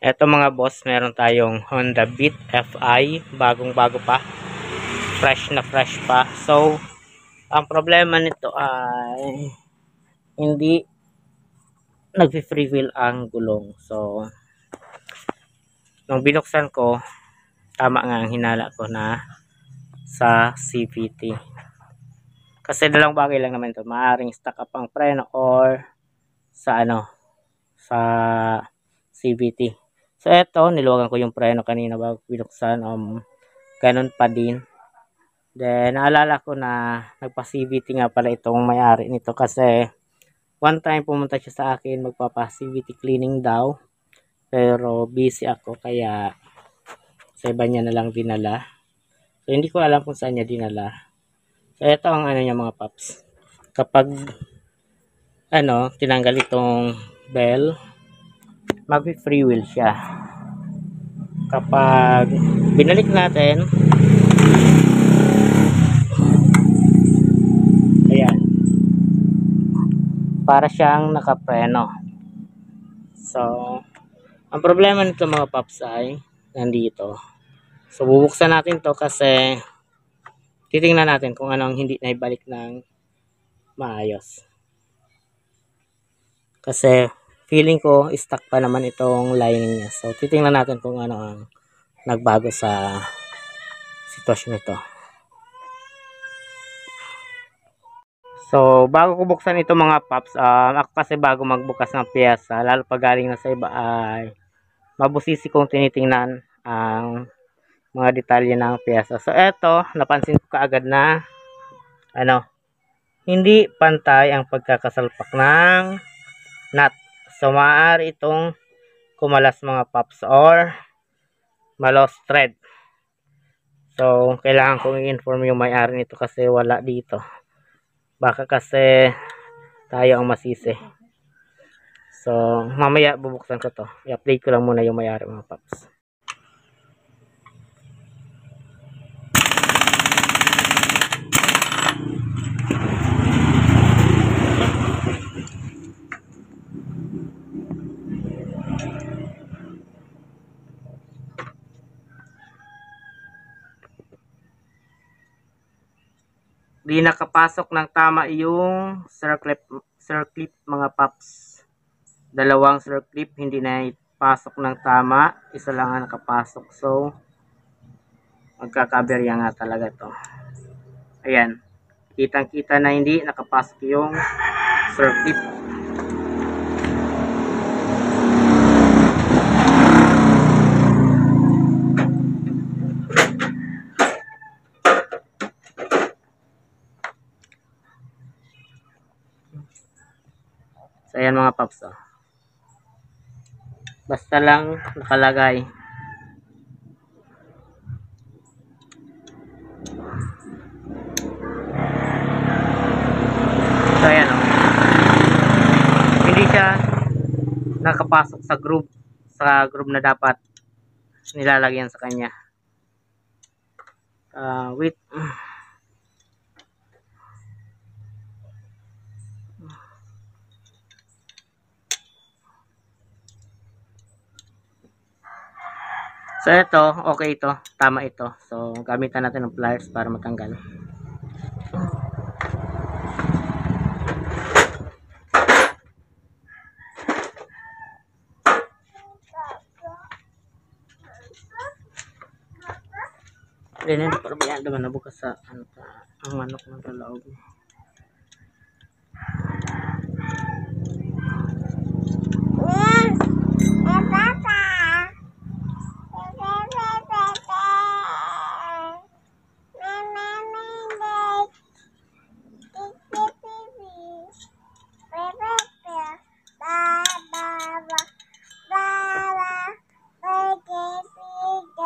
Eto mga boss, meron tayong Honda Beat FI, bagong bago pa, fresh na fresh pa. So ang problema nito ay hindi nagfi-freewheel ang gulong. So nung binuksan ko, tama nga ang hinala ko na sa CVT. Kasi dalawang bagay lang naman ito, maaaring stuck up ang preno or sa sa CVT. So eto, niluwagan ko yung preno kanina bago binuksan, ganun pa din. Then naalala ko na nagpa CVT nga pala itong may-ari nito, kasi one time pumunta siya sa akin magpapa CVT cleaning daw, pero busy ako kaya sa iba niya na lang dinala. So hindi ko alam kung saan niya dinala. So ito ang niya mga paps. Kapag tinanggal itong bell, mag-free wheel siya. Kapag binalik natin, ayan, para siyang nakapreno. So ang problema nito mga paps ay nandito. So bubuksan natin to kasi titingnan natin kung ano ang hindi naibalik ng maayos. Kasi feeling ko stuck pa naman itong lining niya. So titingnan natin kung ano ang nagbago sa sitwasyon nito. So bago ko buksan ito mga paps, ako kasi bago magbukas ng piyesa, lalo pag galing na sa iba, ay mabusisi kong tinitingnan ang mga detalye ng piyesa. So eto, napansin ko kaagad na hindi pantay ang pagkakasalpak ng nut. So maaari itong kumalas mga paps or malos thread. So kailangan kong i-inform yung may-ari nito kasi wala dito. Baka kasi tayo ang masisi. So mamaya bubuksan ko to. I-update ko lang muna yung may-ari mga paps. Di nakapasok ng tama yung circlip mga paps. Dalawang circlip hindi na ipasok ng tama, isa lang ang nakapasok. So magkakaberya nga talaga to. Ayan, kitang kita na hindi nakapasok yung circlip. So ayan mga paps, basta lang nakalagay. So ayan hindi siya nakapasok sa groove na dapat nilalagyan sa kanya. Wait. So ito, okay ito, tama ito. So gamitan natin ng pliers para matanggal. Then para biyan naman nabukas sa ang manok ng loob.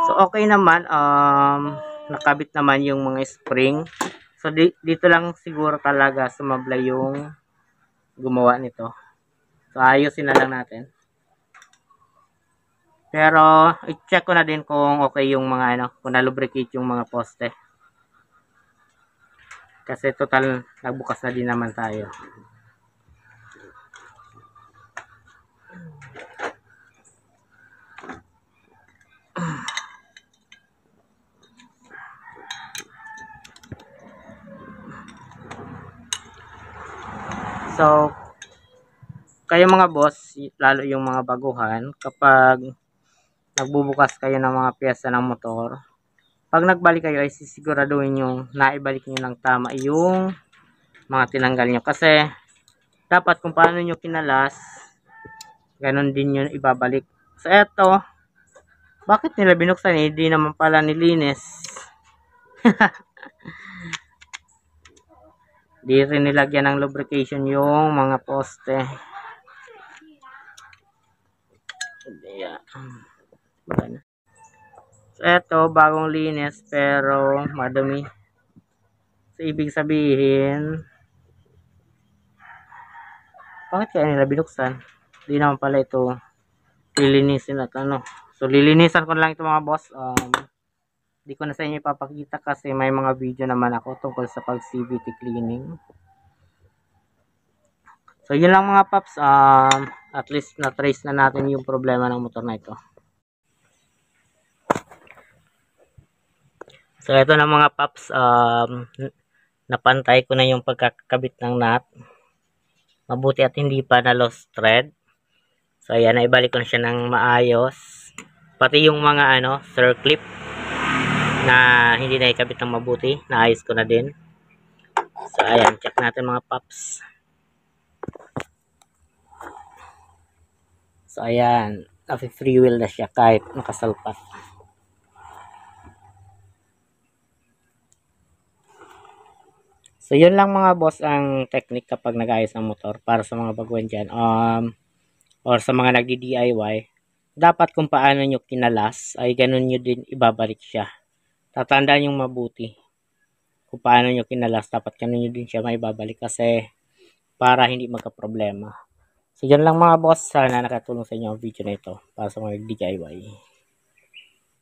So okay naman, nakabit naman yung mga spring. So dito lang siguro talaga sumablay yung gumawa nito. So ayusin na lang natin. Pero i-check ko na din kung okay yung mga kung na-lubricate yung mga poste. Kasi total nagbukas na din naman tayo. So, kayo mga boss, lalo yung mga baguhan, kapag nagbubukas kayo ng mga piyesa ng motor, pag nagbalik kayo ay sisiguraduhin yung naibalik nyo ng tama yung mga tinanggal nyo. Kasi, dapat kung paano nyo kinalas, ganun din yun ibabalik. So, eto, bakit nila binuksan? Hindi naman pala nilinis. Di rin nilagyan ng lubrication yung mga poste. Yeah. So, eto, bagong linis pero madumi. So, ibig sabihin, bakit kaya nila binuksan? Di naman pala ito lilinisin at ano. So, lilinisan ko lang ito mga boss. Di ko na sa inyo ipapakita kasi may mga video naman ako tungkol sa pag-CVT cleaning. So, yun lang mga paps. At least na-trace na natin yung problema ng motor na ito. So, ito na mga paps. Napantay ko na yung pagkakabit ng nut. Mabuti at hindi pa na lost thread. So, ayan, naibalik ko na siya ng maayos. Pati yung mga circlip na hindi na ikabit ng mabuti, naayos ko na din. So, ayan, check natin mga paps. So, ayan, free wheel na siya kahit nakasalpak. So, yun lang mga boss ang technique kapag nag-ayos ng motor para sa mga baguhan dyan. Or sa mga nagdi-DIY, dapat kung paano nyo kinalas, ay ganun nyo din ibabalik siya. Tatandaan yung mabuti. Kung paano nyo kinalas, dapat ganun nyo din siya maibabalik kasi para hindi magka-problema. So, yan lang mga boss. Sana nakatulong sa inyo ang video na ito para sa mga nagdi-DIY.